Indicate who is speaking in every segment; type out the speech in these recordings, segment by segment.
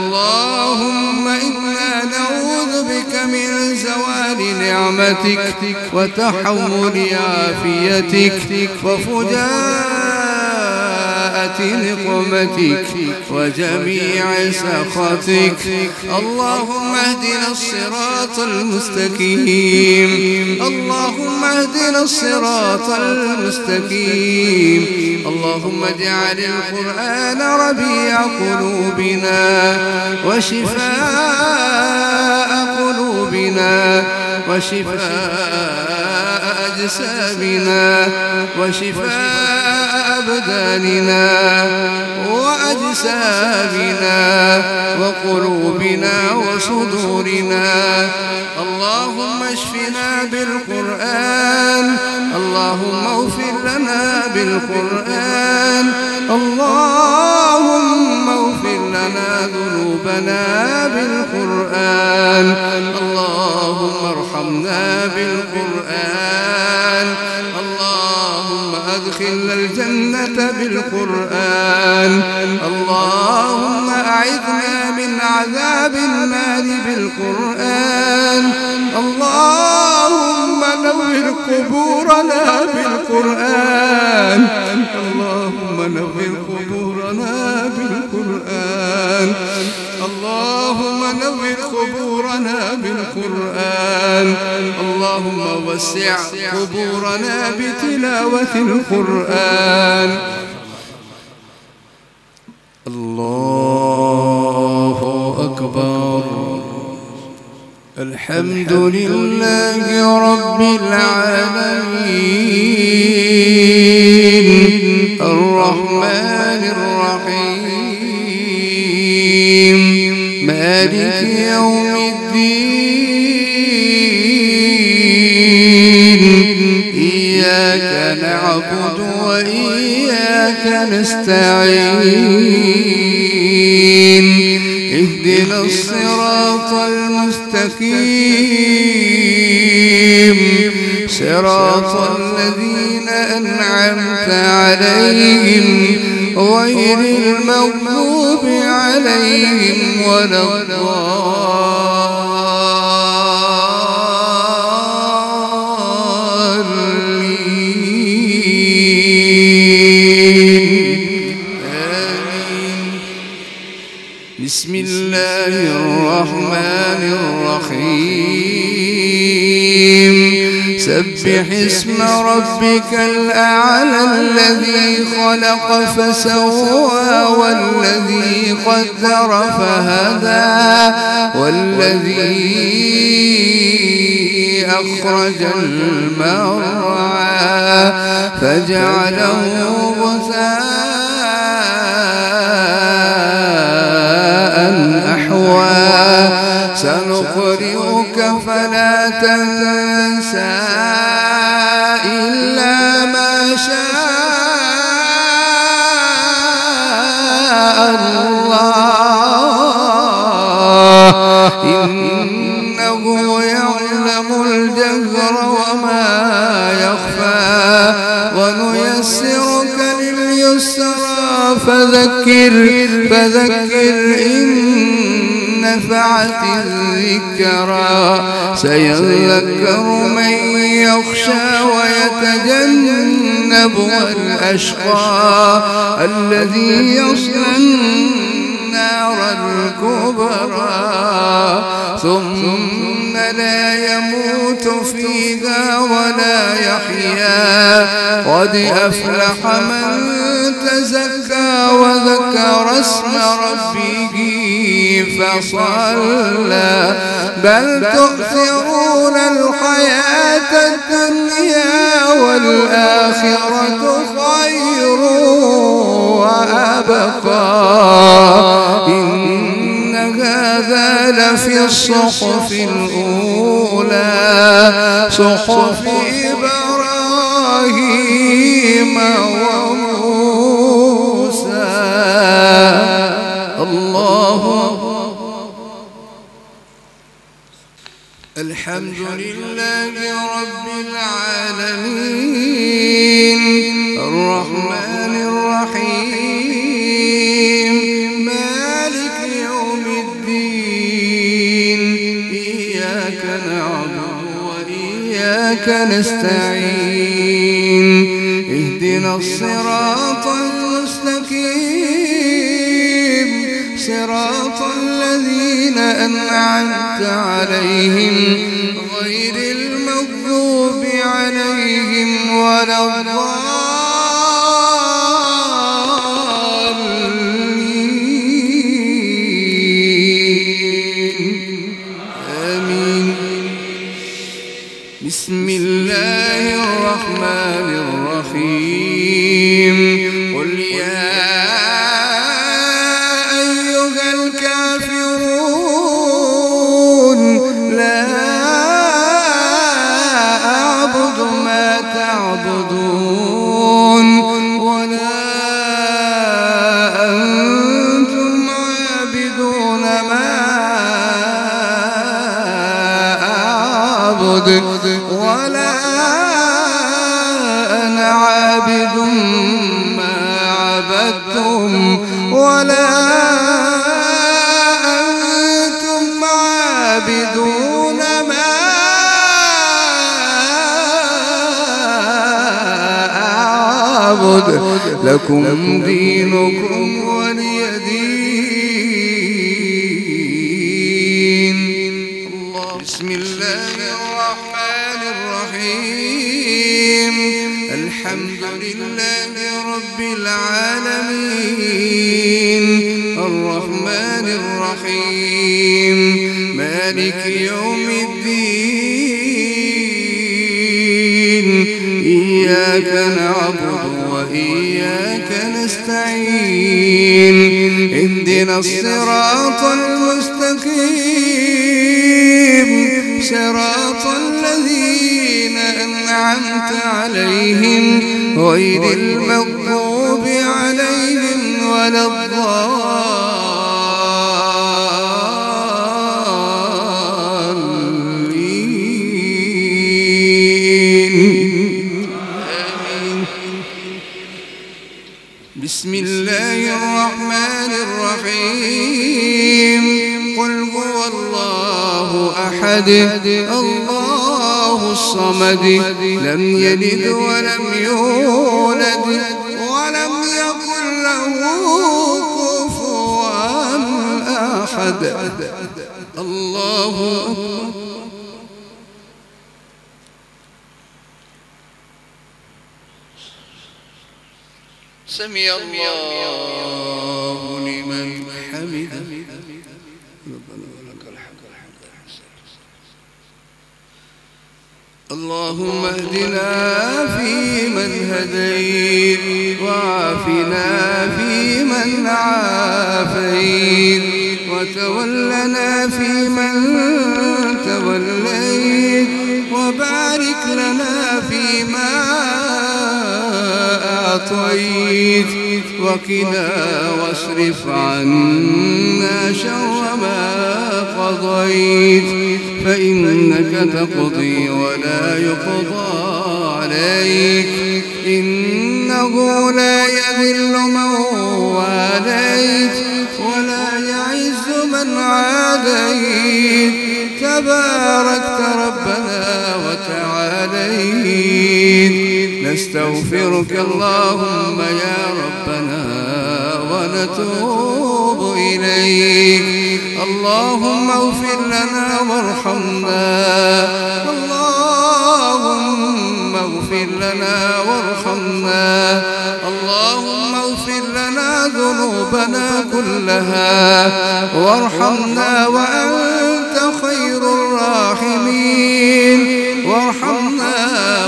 Speaker 1: اللهم إنا نعوذ بك من زوال نعمتك وتحول عافيتك وفجاءة نقمتك وجميع سخطك. اللهم اهدنا الصراط المستقيم، اللهم اهدنا الصراط المستقيم. اللهم اجعل القرآن ربيع قلوبنا وشفاء قلوبنا وشفاء أجسامنا وشفاء أبداننا وأجسامنا وقلوبنا وصدورنا. اللهم اشفنا بالقرآن، اللهم اغفر لنا بالقرآن، اللهم اغفر لنا ذنوبنا بالقرآن، اللهم ارحمنا بالقرآن، اللهم أدخلنا الجنة بالقرآن، اللهم أعذنا من عذاب النار بالقرآن، اللهم نور قبورنا بالقرآن، اللهم نور قبورنا بالقرآن، اللهم نور قبورنا بالقرآن، اللهم وسع قبورنا بتلاوة القرآن. الله أكبر. الحمد لله رب العالمين الرحمن الرحيم مالك يوم الدين. إياك نعبد وإياك نستعين. اهدنا الصراط المستقيم صراط الذين أنعمت عليهم غير المغضوب عليهم ولا بسم الله الرحمن الرحيم. سبح اسم ربك الأعلى الذي خلق فسوى والذي قدر فهدى والذي أخرج المرعى فجعله غثاء أحوى. سنقرئك فلا تنسى إلا ما شاء الله إنه يعلم الجهر وما يخفى. ونيسرك لليسرى فذكر إن نفعت الذكرى. سيذكر من يخشى ويتجنبها الأشقى الذي يصلى النار الكبرى ثم لا يموت فيها ولا يحيا. قد أفلح من تزكى وذكر اسم ربه فصلى. بل تؤثرون الحياة الدنيا والآخرة خير وأبقى. إن هذا لفي الصحف الأولى صحف إبراهيم وموسى. الله. الحمد لله رب العالمين الرحمن الرحيم مالك يوم الدين. نعبد وإياك نستعين اهدنا الصراط المستقيم صراط الذين أنعمت عليهم غير المغضوب عليهم ولا بسم الله الرحمن الرحيم قل يا أيها الكافرون لا أعبد ما تعبدون ولا أنتم عابدون ما أعبد ولا أنا عابد ما عبدتم ولا أنتم عابدون ما أعبد لكم دينكم ولي دين. بسم الله الرحمن الرحيم الحمد لله رب العالمين الرحمن الرحيم مالك يوم الدين إياك نعبد وإياك نستعين اهدنا الصراط المستقيم صراط الذين أنعمت عليهم غير المغضوب عليهم ولا الضالين. بسم الله الرحمن الرحيم قل هو الله أحد الله الصمد لم يلد ولم يولد ولم يكن له كفوا أحد. الله أكبر. سمع الله لمن حمده. اللهم اهدنا فيمن هديت وعافنا فيمن عافيت وتولنا فيمن توليت وبارك لنا فيما أعطيت وقنا واصرف عنا شر ما قضيت فإنك تقضي ولا يقضى عليك إنه لا يذل من واليت ولا يعز من عاديت تباركت ربنا وتعاليت نستغفرك اللهم يا ربنا ونتوب إليك. اللهم اغفر لنا وارحمنا اللهم اغفر لنا وارحمنا اللهم اغفر لنا ذنوبنا كلها وارحمنا وأنت خير الراحمين وارحمنا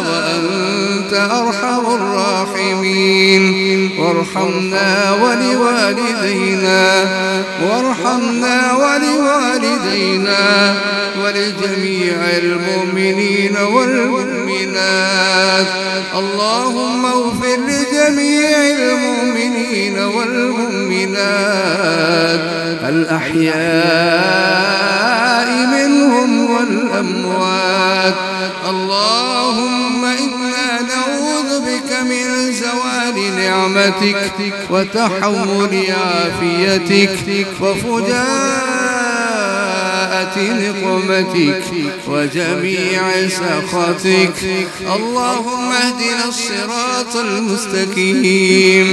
Speaker 1: وأنت أرحم الراحمين وارحمنا ولوالدينا ولجميع المؤمنين والمؤمنات. اللهم اغفر لجميع المؤمنين والمؤمنات الأحياء منهم والأموات. اللهم إنا نعوذ بك من زوال نعمتك وتحول عافيتك وفجاءة ساءة نقمتك وجميع سخطك. اللهم اهدنا الصراط المستقيم،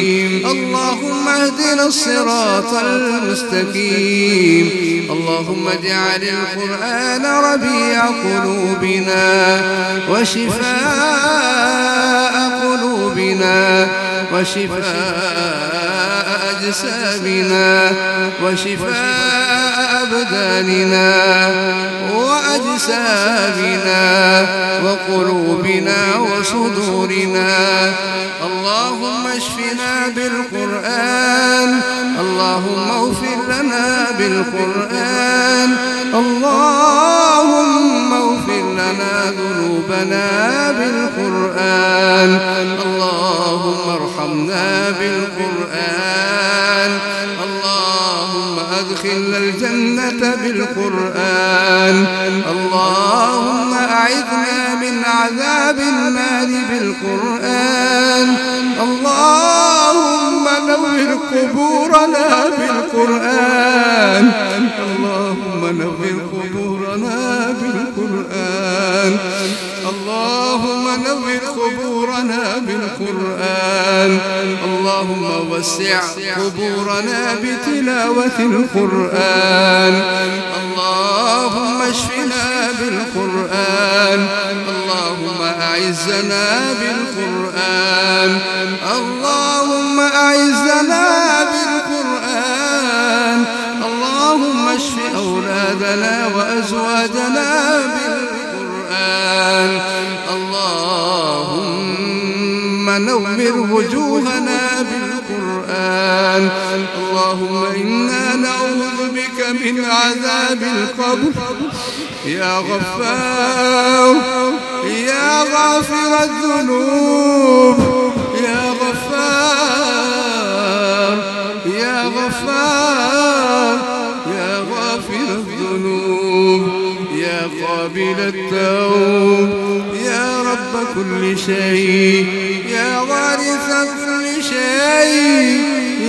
Speaker 1: اللهم اهدنا الصراط المستقيم. اللهم اجعل القرآن ربيع قلوبنا وشفاء قلوبنا وشفاء أجسامنا وشفاء أبداننا وأجسامنا وقلوبنا وصدورنا. اللهم اشفنا بالقرآن، اللهم اغفر لنا بالقرآن، اللهم اغفر لنا ذنوبنا بالقرآن، اللهم ارحمنا بالقرآن، اللهم أدخلنا الجنة بالقرآن، اللهم أعذنا من عذاب النار بالقرآن، اللهم نور قبورنا بالقرآن، اللهم نور قبورنا بالقرآن، اللهم نور قبورنا بالقرآن، اللهم وسع قبورنا بتلاوة القرآن، اللهم اشفنا بالقرآن، اللهم أعزنا بالقرآن، اللهم أعزنا بالقرآن، اللهم اشف أولادنا وأزواجنا بالقرآن، اللهم نور وجوهنا بالقرآن، اللهم إنا نعوذ بك من عذاب القبر. يا غفار يا غافر الذنوب، يا غفار يا غفار يا غافر الذنوب، يا قابل التوب، يا رب كل شيء، يا وارث كل شيء،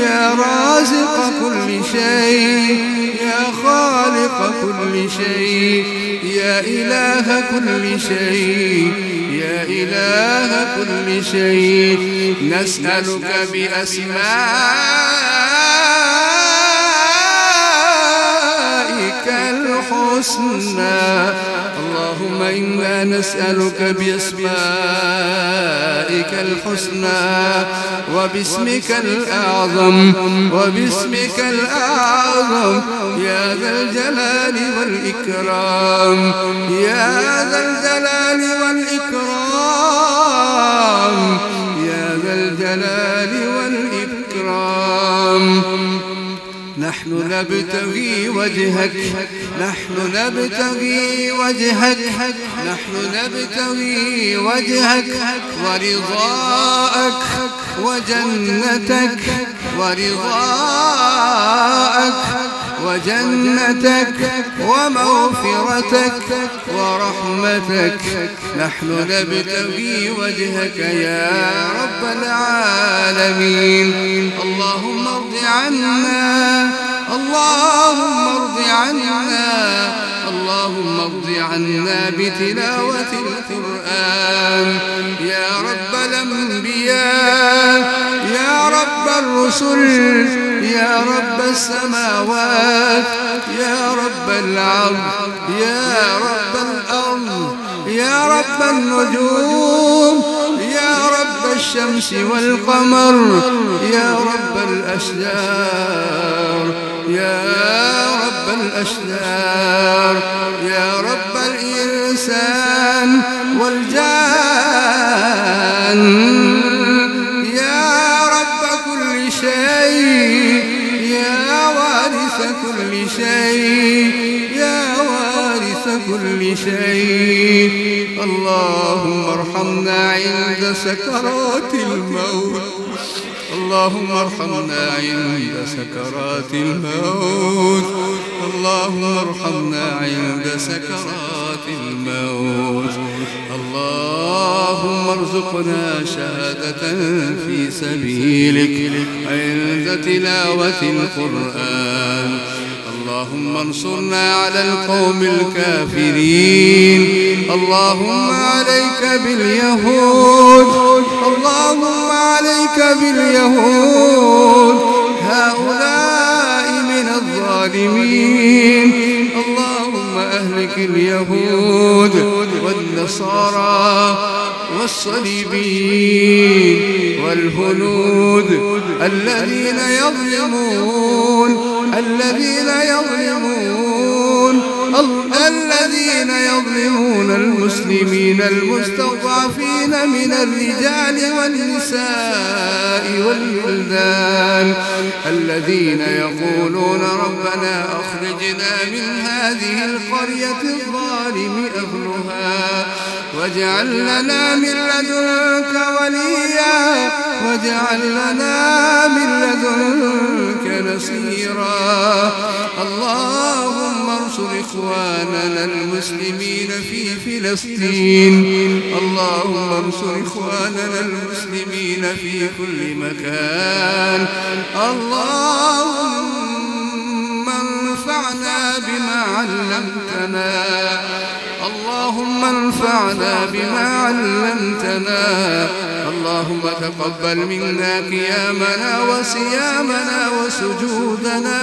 Speaker 1: يا رازق كل شيء، يا خالق كل شيء، يا إله كل شيء، يا إله كل شيء. نسألك بأسمائك الحسنى، اللهم إنا نسألك بأسمائك الحسنى وباسمك الأعظم، وباسمك الأعظم، يا ذا الجلال والإكرام، يا ذا الجلال والإكرام، يا ذا الجلال والإكرام. نحن نبتغي وجهك، نحن نبتغي وجهك، نحن نبتغي وجهك ورضاءك وجنتك، ورضاءك وجنتك ومغفرتك ورحمتك. نحن نبتغي وجهك يا رب العالمين. اللهم ارض عنا، اللهم ارض عنا، اللهم ارض عنا بتلاوة القرآن يا رب الأنبياء، يا رب الرسل، يا رب السماوات، يا رب العرض، يا رب الأرض، يا رب النجوم، يا رب الشمس والقمر، يا رب الأشجار، يا رب الأشجار، يا رب الإنسان والجان، يا رب كل شيء، يا وارث كل شيء، يا وارث كل شيء. اللهم ارحمنا عند سكرات الموت، اللهم ارحمنا عند سكرات الموت، اللهم ارحمنا عند سكرات الموت. اللهم ارزقنا شهادة في سبيلك عند تلاوة القرآن. اللهم انصرنا على القوم الكافرين. اللهم عليك باليهود، اللهم عليك باليهود، هؤلاء من الظالمين. اللهم أهلك اليهود والنصارى والصليبيين والهنود الذين يظلمون المسلمين المستضعفين من الرجال والنساء والولدان، الذين يقولون ربنا أخرجنا من هذه القرية الظالم أهلها واجعل لنا من لدنك وليا واجعل لنا من لدنك نصيرا. اللهم انصر إخواننا المسلمين في فلسطين، اللهم انصر إخواننا المسلمين في كل مكان. اللهم انفعنا بما علمتنا، اللهم انفعنا بما علمتنا. اللهم تقبل منا قيامنا وصيامنا وسجودنا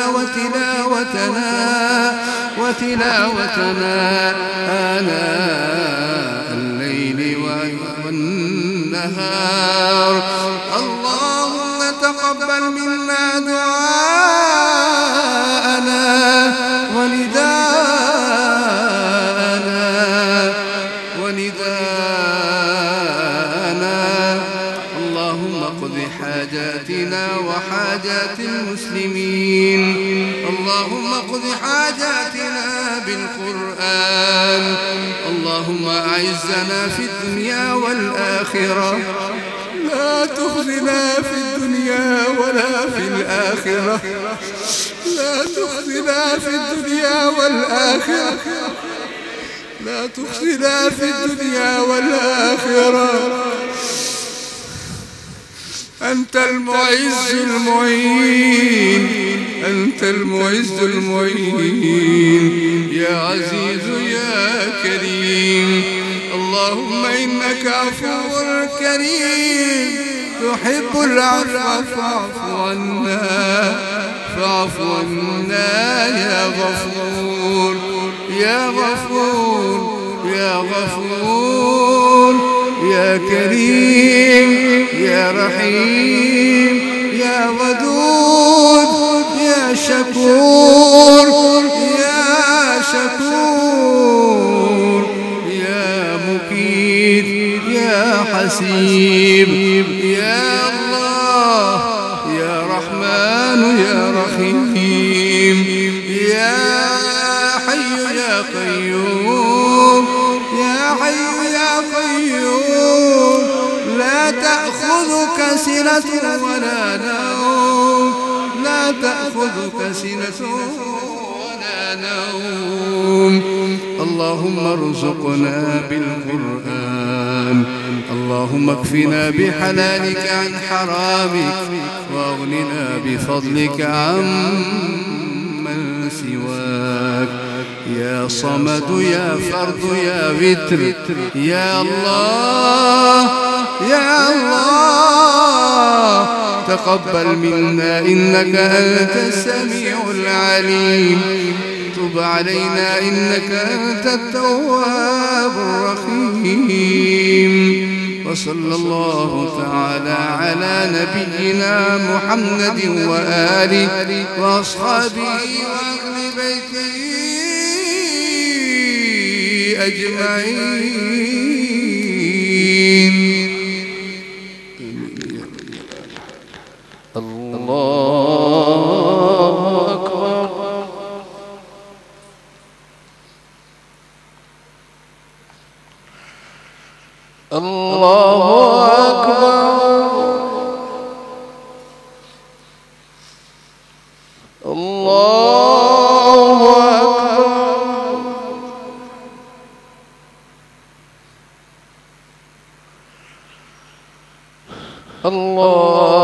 Speaker 1: وتلاوتنا آناء الليل والنهار. اللهم تقبل منا دعاءنا ونداءنا. اللهم اقض حاجاتنا وحاجات المسلمين. اللهم اقض حاجاتنا بالقرآن. اللهم أعزنا في الدنيا والآخرة، لا تخزنا في الدنيا ولا في الآخرة، لا تخزنا في الدنيا والآخرة، لا تخزنا في الدنيا والآخرة. أنت المعز المعين، أنت المعز المعين، يا عزيز يا كريم. اللهم إنك عفو كريم تحب العفو فاعف عنا، فاعف عنا يا غفور يا غفور يا غفور يا كريم يا رحيم يا ودود يا شكور يا شكور يا مكيد يا حسيب يا الله يا رحمن يا رحيم يا حي يا قيوم يا حي يا قيوم. لا تأخذك سنة ولا نوم، لا تأخذك سنة ولا نوم. اللهم ارزقنا بالقرآن، اللهم اكفنا بحلالك عن حرامك، واغننا بفضلك عمن سواك. يا صمد يا فرد يا وتر يا الله يا الله، تقبل منا إنك أنت السميع العليم. تب علينا إنك أنت التواب الرحيم. وصلى الله تعالى على نبينا محمد وآله وأصحابه وأهل بيته أجمعين. الله أكبر. الله أكبر. الله أكبر. الله